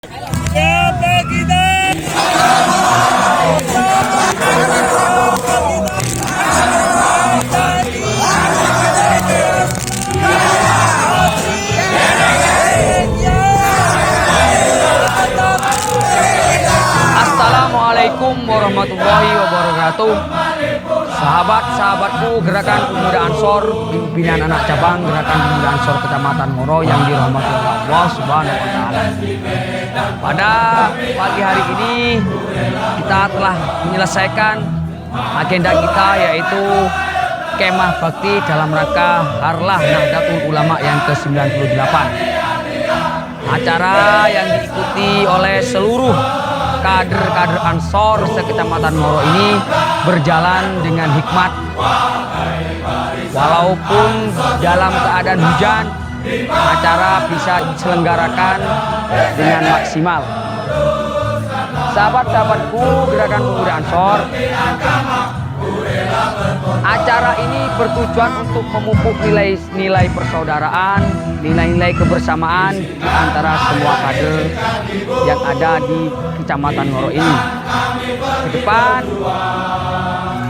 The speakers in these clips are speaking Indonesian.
Siapa kita? Assalamualaikum warahmatullahi wabarakatuh. Sahabat-sahabatku Gerakan Pemuda Ansor, pimpinan anak cabang Gerakan Pemuda Ansor Kecamatan Ngoro yang dirahmati Allah Subhanahu wa taala. Pada pagi hari ini kita telah menyelesaikan agenda kita, yaitu kemah bakti dalam rangka Harlah Nahdlatul Ulama yang ke-98. Acara yang diikuti oleh seluruh kader-kader Ansor sekecamatan Ngoro ini berjalan dengan hikmat. Walaupun dalam keadaan hujan, acara bisa diselenggarakan dengan maksimal. Sahabat-sahabatku Gerakan Pemuda Ansor, acara ini bertujuan untuk memupuk nilai-nilai persaudaraan, nilai-nilai kebersamaan di antara semua kader yang ada di Kecamatan Ngoro ini. Ke depan,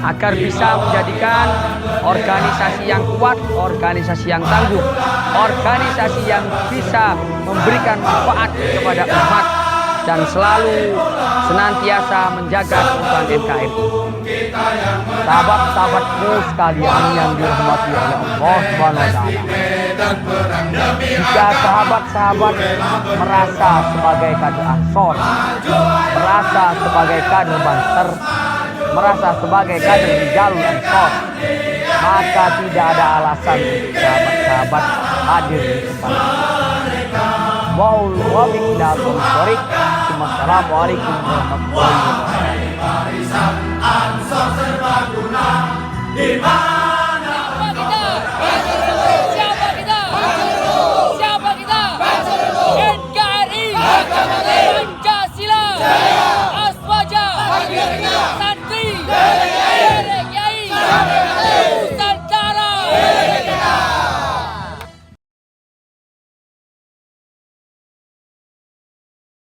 agar bisa menjadikan organisasi yang kuat, organisasi yang tangguh, organisasi yang bisa memberikan manfaat kepada umat dan selalu senantiasa menjaga keutuhan NKRI. Sahabat-sahabatku sekalian yang dirahmati oleh Allah Subhanahu wa taala. Jika sahabat-sahabat merasa sebagai kader Ansor, merasa sebagai kader Banser, merasa sebagai kader di jalur Ansor, maka tidak ada alasan untuk sahabat-sahabat hadir di tempat ini. Wassalamualaikum warahmatullahi wabarakatuh.